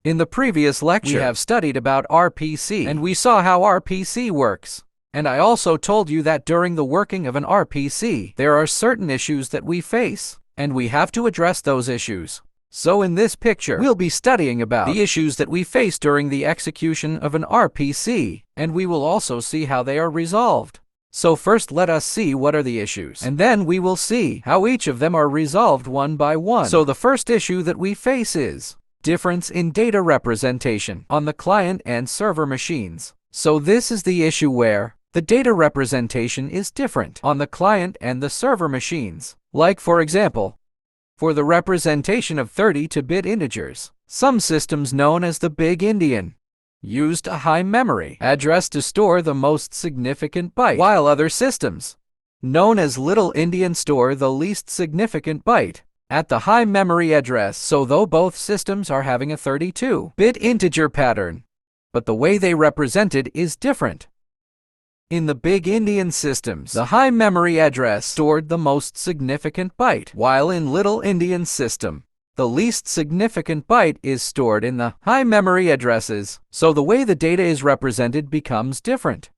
In the previous lecture, we have studied about RPC, and we saw how RPC works. And I also told you that during the working of an RPC, there are certain issues that we face, and we have to address those issues. So in this picture, we'll be studying about the issues that we face during the execution of an RPC, and we will also see how they are resolved. So first let us see what are the issues, and then we will see how each of them are resolved one by one. So the first issue that we face is difference in data representation on the client and server machines. So this is the issue where the data representation is different on the client and the server machines. Like for example, for the representation of 32-bit integers, some systems known as the Big Endian used a high memory address to store the most significant byte, while other systems, known as Little Endian, store the least significant byte at the high memory address. So though both systems are having a 32-bit integer pattern, but the way they represent it is different. In the Big Endian systems, the high memory address stored the most significant byte, while in Little Endian system, the least significant byte is stored in the high memory addresses, so the way the data is represented becomes different.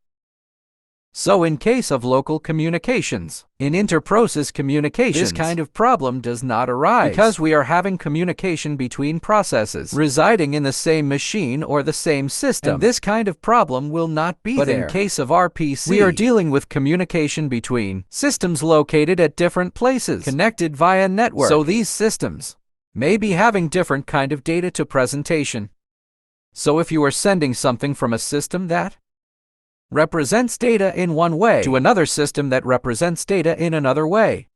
So in case of local communications, in inter-process communications, this kind of problem does not arise because we are having communication between processes residing in the same machine or the same system. And this kind of problem will not be there. But in case of RPC, we are dealing with communication between systems located at different places, connected via network. So these systems may be having different kind of data to presentation. So if you are sending something from a system that represents data in one way to another system that represents data in another way,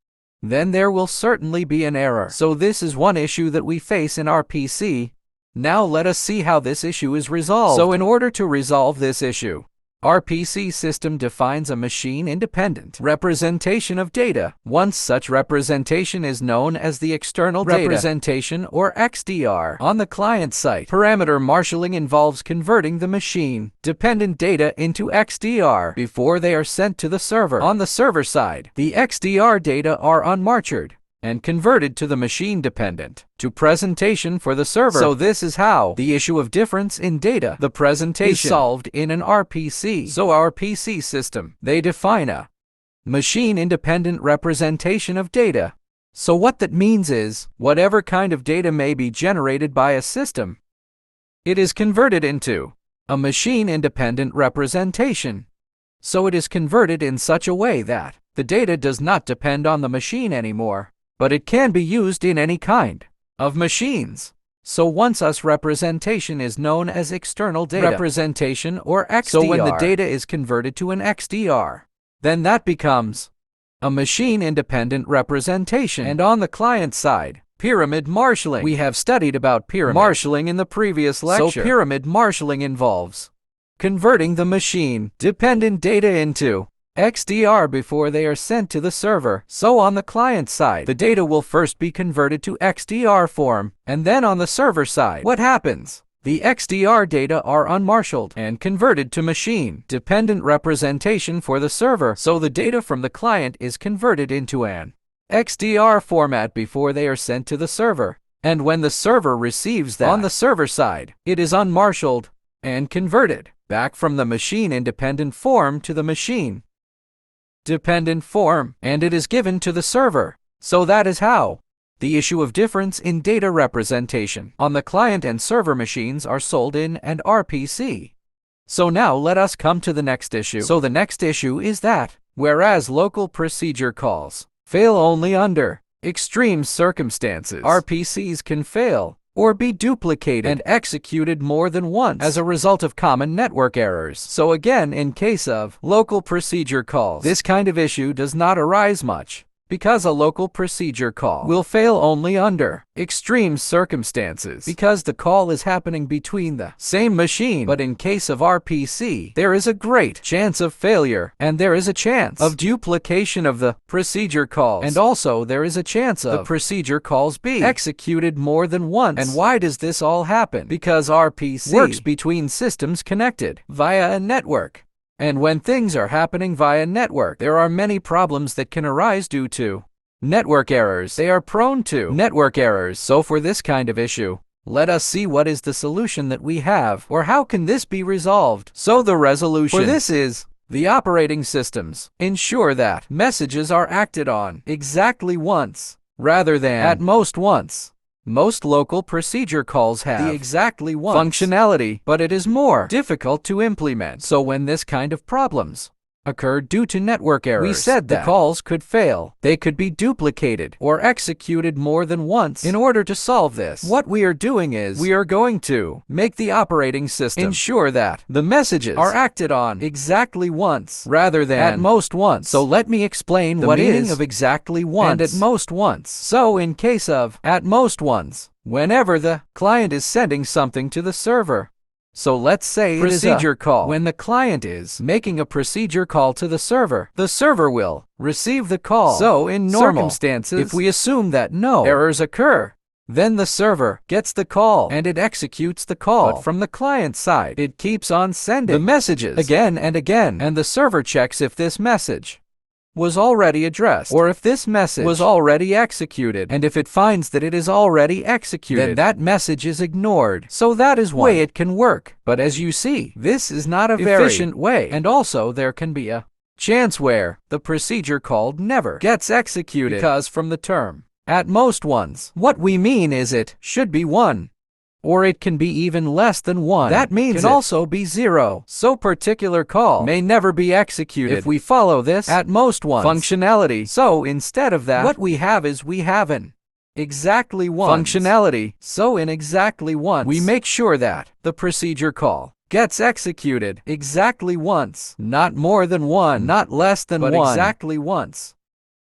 then there will certainly be an error. So this is one issue that we face in RPC. Now let us see how this issue is resolved. So in order to resolve this issue, RPC system defines a machine-independent representation of data. Once such representation is known as the external data representation, or XDR. On the client side, parameter marshalling involves converting the machine-dependent data into XDR before they are sent to the server. On the server side, the XDR data are unmarshaled and converted to the machine-dependent to presentation for the server. So this is how the issue of difference in data, the presentation, is solved in an RPC. So RPC system, they define a machine-independent representation of data. So what that means is, whatever kind of data may be generated by a system, it is converted into a machine-independent representation. So it is converted in such a way that the data does not depend on the machine anymore, but it can be used in any kind of machines. So once us representation is known as external data representation, or XDR. So when the data is converted to an XDR, then that becomes a machine-independent representation. And on the client side, pyramid marshalling. We have studied about pyramid marshalling in the previous lecture. So pyramid marshalling involves converting the machine-dependent data into XDR before they are sent to the server. So on the client side, the data will first be converted to XDR form, and then on the server side, what happens? The XDR data are unmarshaled and converted to machine-dependent representation for the server. So the data from the client is converted into an XDR format before they are sent to the server. And when the server receives that on the server side, it is unmarshaled and converted back from the machine-independent form to the machine-dependent form, and it is given to the server. So that is how the issue of difference in data representation on the client and server machines are solved in an RPC. So now let us come to the next issue. So the next issue is that, whereas local procedure calls fail only under extreme circumstances, RPCs can fail or be duplicated and executed more than once as a result of common network errors. So again, in case of local procedure calls, this kind of issue does not arise much, because a local procedure call will fail only under extreme circumstances, because the call is happening between the same machine. But in case of RPC, there is a great chance of failure, and there is a chance of duplication of the procedure calls, and also there is a chance of the procedure calls being executed more than once. And why does this all happen? Because RPC works between systems connected via a network. And when things are happening via network, there are many problems that can arise due to network errors. They are prone to network errors. So for this kind of issue, Let us see what is the solution that we have, or how can this be resolved. So the resolution for this is, the operating systems ensure that messages are acted on exactly once, rather than at most once. Most local procedure calls have the exactly once functionality, but it is more difficult to implement. So when this kind of problems occurred due to network errors, we said that the calls could fail. They could be duplicated or executed more than once. In order to solve this, what we are doing is we are going to make the operating system ensure that the messages are acted on exactly once rather than at most once. So let me explain what is of exactly once and at most once. So in case of at most once, whenever the client is sending something to the server. So let's say procedure call. When the client is making a procedure call to the server will receive the call. So in normal circumstances, if we assume that no errors occur, then the server gets the call and it executes the call. But from the client side, it keeps on sending the messages again and again, and the server checks if this message was already addressed, or if this message was already executed, and if it finds that it is already executed, then that message is ignored. So that is one way it can work. But as you see, this is not a very efficient way, and also there can be a chance where the procedure called never gets executed, because from the term at most once, what we mean is it should be one, or it can be even less than one. That means it can also be zero. So particular call may never be executed if we follow this at most once functionality. So instead of that, what we have is we have an exactly once functionality. So in exactly once, we make sure that the procedure call gets executed exactly once, not more than one, not less than one, but exactly once.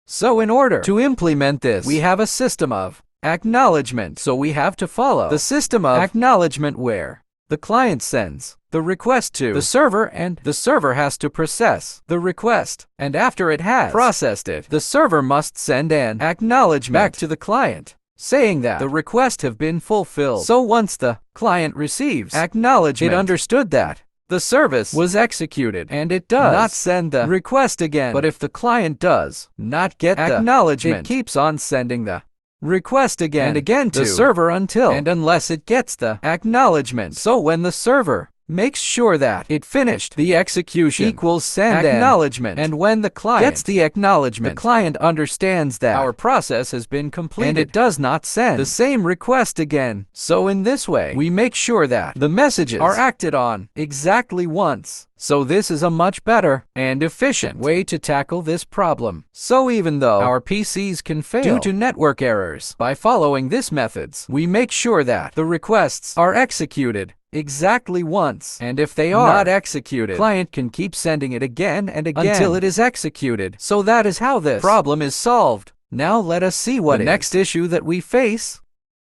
So in order to implement this, we have a system of acknowledgement. So we have to follow the system of acknowledgement where the client sends the request to the server and the server has to process the request. And after it has processed it, the server must send an acknowledgement back to the client saying that the request have been fulfilled. So once the client receives acknowledgement, it understood that the service was executed, and it does not send the request again. But if the client does not get the acknowledgement, it keeps on sending the request again and again to the server until and unless it gets the acknowledgement. So when the server makes sure that it finished the execution equals send acknowledgement, and when the client gets the acknowledgement, the client understands that our process has been completed, and it does not send the same request again. So in this way, we make sure that the messages are acted on exactly once. So this is a much better and efficient way to tackle this problem. So even though our PCs can fail due to network errors, by following these methods, we make sure that the requests are executed exactly once, and if they are not executed, client can keep sending it again and again until it is executed. So that is how this problem is solved. Now let us see what the next issue that we face.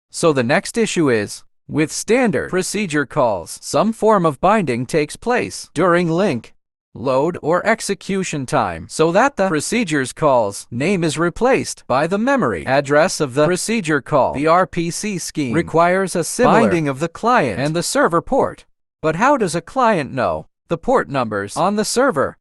So the next issue is, with standard procedure calls, some form of binding takes place during link, load, or execution time, so that the procedure's call's name is replaced by the memory address of the procedure call. The RPC scheme requires a similar binding of the client and the server port. But how does a client know the port numbers on the server?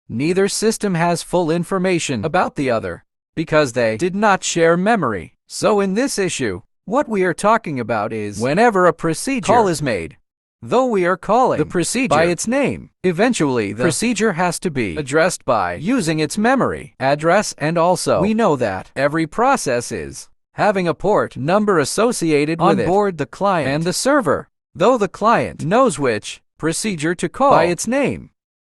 Neither system has full information about the other, because they did not share memory. So in this issue, what we are talking about is whenever a procedure call is made, though we are calling the procedure by its name, eventually the procedure has to be addressed by using its memory address, and also we know that every process is having a port number associated with it on board the client and the server, though the client knows which procedure to call by its name,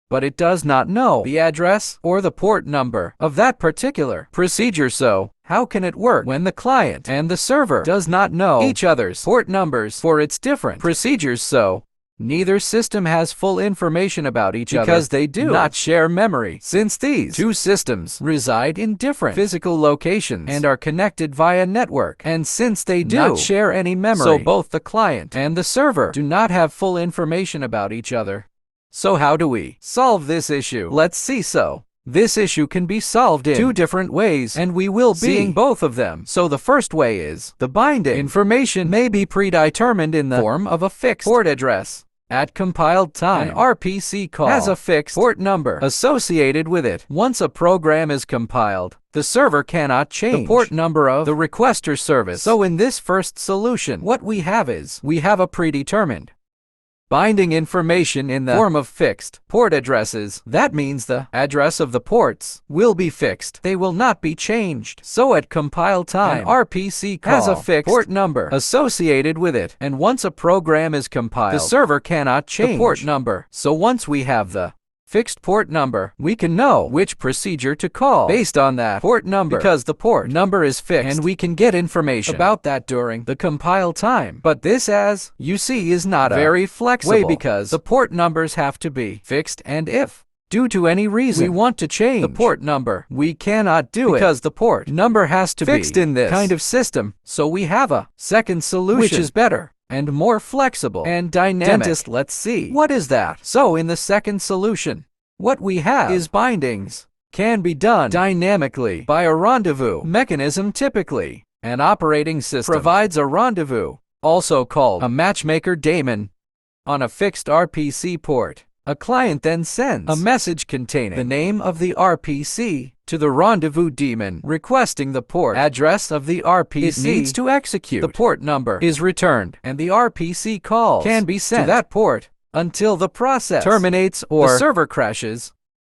but it does not know the address or the port number of that particular procedure. So how can it work when the client and the server does not know each other's port numbers for its different procedures? So neither system has full information about each other because they do not share memory, since these two systems reside in different physical locations and are connected via network, and since they do not share any memory, so both the client and the server do not have full information about each other. So how do we solve this issue? Let's see. So this issue can be solved in two different ways, and we will be seeing both of them. So the first way is the binding information may be predetermined in the form of a fixed port address, At compiled time, an RPC call has a fixed port number associated with it. Once a program is compiled, the server cannot change the port number of the requester service. So in this first solution, what we have a predetermined binding information in the form of fixed port addresses. That means the address of the ports will be fixed. They will not be changed. So at compile time, an RPC call has a fixed port number associated with it. And once a program is compiled, the server cannot change the port number. So once we have the fixed port number, we can know which procedure to call based on that port number, because the port number is fixed, and we can get information about that during the compile time. But this, as you see, is not a very flexible way, because the port numbers have to be fixed, and if due to any reason we want to change the port number, we cannot do it, because the port number has to be fixed in this kind of system. So we have a second solution, which is better and more flexible and dynamic. Dentist, let's see. What is that? So in the second solution, what we have is bindings can be done dynamically by a rendezvous mechanism. Typically, an operating system provides a rendezvous, also called a matchmaker daemon, on a fixed RPC port. A client then sends a message containing the name of the RPC to the rendezvous daemon, requesting the port address of the RPC it needs to execute. The port number is returned, and the RPC calls can be sent to that port until the process terminates or the server crashes.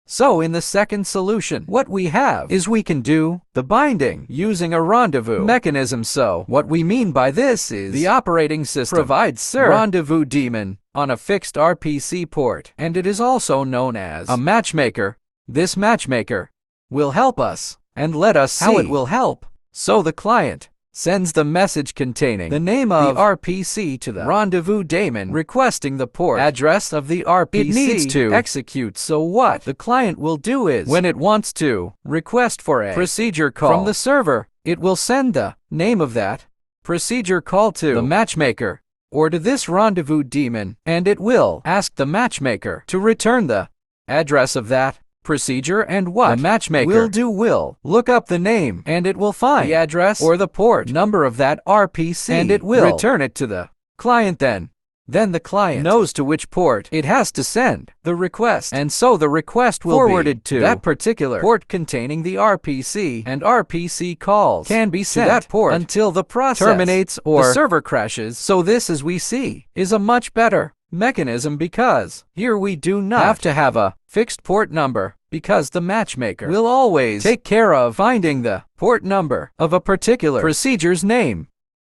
So in the second solution, what we have is we can do the binding using a rendezvous mechanism. So what we mean by this is the operating system provides rendezvous daemon on a fixed RPC port, and it is also known as a matchmaker. This matchmaker will help us and let us see how it will help. So the client sends the message containing the name of the RPC to the rendezvous daemon, requesting the port address of the RPC it needs to execute. So what the client will do is, when it wants to request for a procedure call from the server, it will send the name of that procedure call to the matchmaker or to this rendezvous daemon, and it will ask the matchmaker to return the address of that procedure, and what the matchmaker will look up the name, and it will find the address or the port number of that RPC, and it will return it to the client. Then the client knows to which port it has to send the request, and so the request will be forwarded to that particular port containing the RPC, and RPC calls can be sent to that port until the process terminates or the server crashes. So this, as we see, is a much better mechanism, because here we do not have to have a fixed port number, because the matchmaker will always take care of finding the port number of a particular procedure's name,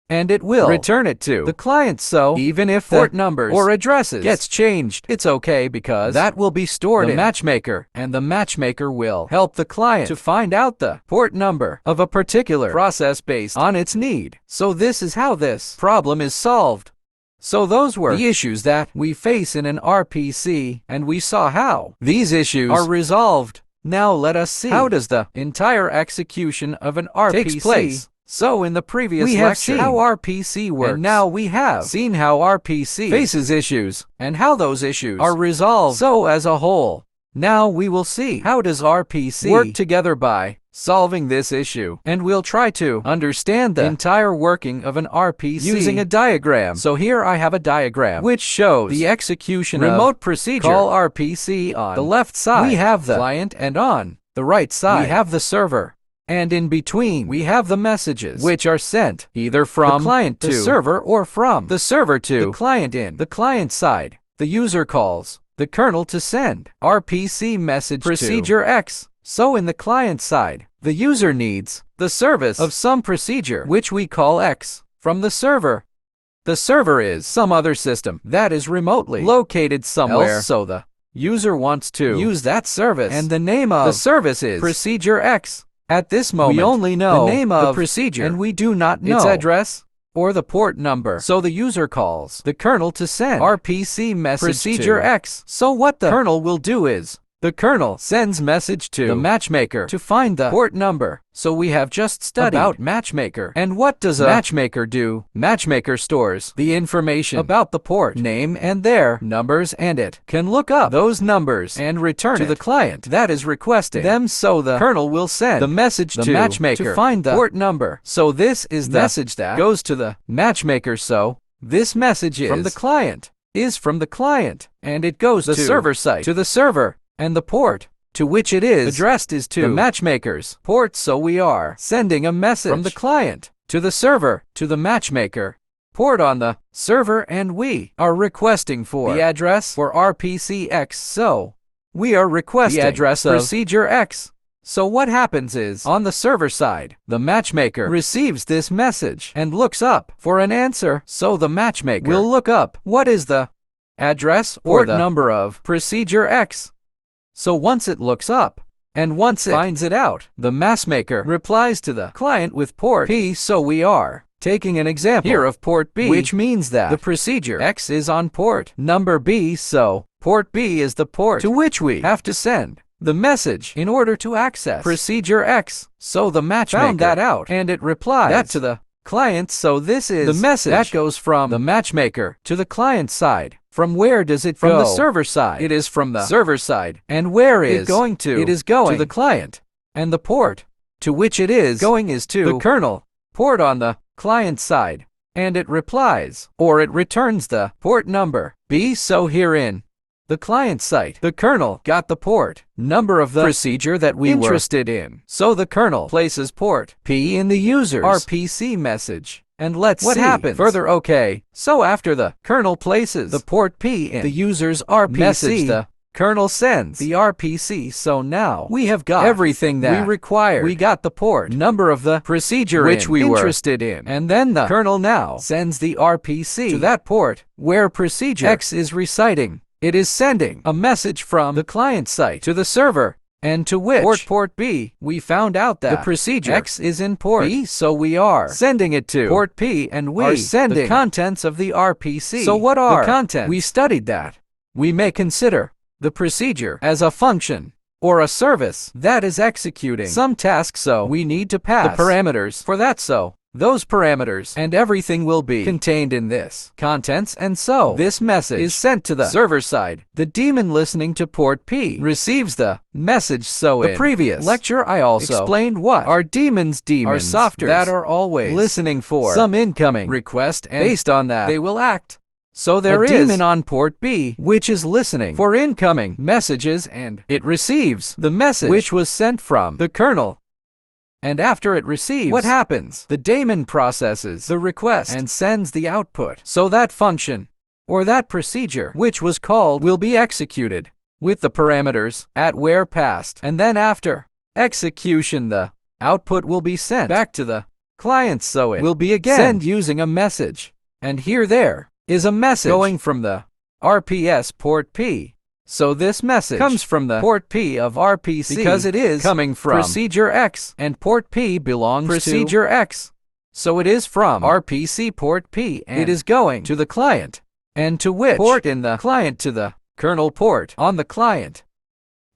and it will return it to the client. So even if the port numbers or addresses gets changed, it's okay, because that will be stored in the matchmaker, and the matchmaker will help the client to find out the port number of a particular process based on its need. So this is how this problem is solved. So those were the issues that we face in an RPC, and we saw how these issues are resolved. Now let us see how does the entire execution of an RPC takes place. So in the previous lecture, we have seen how RPC works, and now we have seen how RPC faces issues and how those issues are resolved. So as a whole, now we will see how does RPC work together by solving this issue, and we'll try to understand the entire working of an RPC using a diagram. So here I have a diagram which shows the execution remote procedure call RPC. On the left side we have the client, and on the right side we have the server, and in between we have the messages which are sent either from the client to the server or from the server to the client. In the client side, the user calls the kernel to send RPC message procedure X. So in the client side, the user needs the service of some procedure, which we call X, from the server. The server is some other system that is remotely located somewhere else, so the user wants to use that service, and the name of the service is procedure X. At this moment, we only know the name of the procedure, and we do not know its address or the port number. So the user calls the kernel to send RPC message procedure X. So what the kernel will do is, the kernel sends message to the matchmaker to find the port number. So we have just studied about matchmaker. And what does a matchmaker do? Matchmaker stores the information about the port name and their numbers, and it can look up those numbers and return to the client that is requesting them. So the kernel will send the message to the matchmaker to find the port number. So this is the message that goes to the matchmaker. So this message is from the client. is from the client, and it goes to the server side, to the server, and the port to which it is addressed is to the matchmaker's port. So we are sending a message from the client to the server, to the matchmaker port on the server, and we are requesting for the address for RPC X. So we are requesting the address of procedure X. So what happens is, on the server side, the matchmaker receives this message and looks up for an answer. So the matchmaker will look up what is the address or the number of procedure X. So once it looks up, and once it finds it out, the matchmaker replies to the client with port P. So we are taking an example here of port B, which means that the procedure X is on port number B. So port B is the port to which we have to send the message in order to access procedure X. So the matchmaker found that out, and it replies that to the client. So this is the message that goes from the matchmaker to the client side. From where does it go? From the server side. It is from the server side. And where is it going to? It is going to the client. And the port to which it is going is to the kernel port on the client side. And it replies, or it returns the port number B. So herein the client site, the kernel got the port number of the procedure that we were interested in. So the kernel places port P in the user's RPC message. And let's see what happens further. Okay, so after the kernel places the port P in the user's RPC message, the kernel sends the RPC. So now we have got everything that we require. We got the port number of the procedure which we were interested in. And then the kernel now sends the RPC to that port where procedure X is reciting. It is sending a message from the client site to the server, and to which port B we found out that the procedure X is in port B. So we are sending it to port P, and we are sending the contents of the RPC. So what are the contents? We studied that we may consider the procedure as a function or a service that is executing some task. So we need to pass the parameters for that. So those parameters and everything will be contained in this contents, and so this message is sent to the server side. The daemon listening to port P receives the message. So in the previous lecture I also explained what are daemons. Daemons are softwares that are always listening for some incoming request, and based on that they will act. So there is a daemon on port B which is listening for incoming messages, and it receives the message which was sent from the kernel. And after it receives, what happens? The daemon processes the request and sends the output. So that function, or that procedure which was called, will be executed with the parameters at where passed. And then after execution, the output will be sent back to the client. So it will be again sent using a message. And here there is a message going from the RPS port P. So this message comes from the port P of RPC because it is coming from procedure X, and port P belongs to procedure X. So it is from RPC port P, and it is going to the client, and to which port in the client? To the kernel port on the client.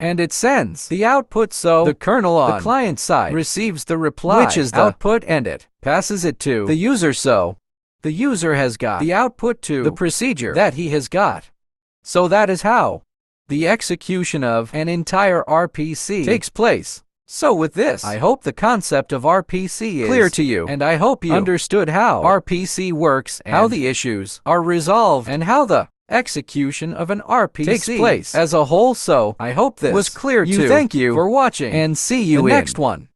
And it sends the output. So the kernel on the client side receives the reply, which is the output, and it passes it to the user. So the user has got the output to the procedure that he has got. So that is how the execution of an entire RPC takes place. So with this, I hope the concept of RPC is clear to you, and I hope you understood how RPC works, and how the issues are resolved, and how the execution of an RPC takes place as a whole. So I hope this was clear to you. Thank you for watching, and see you in the next one.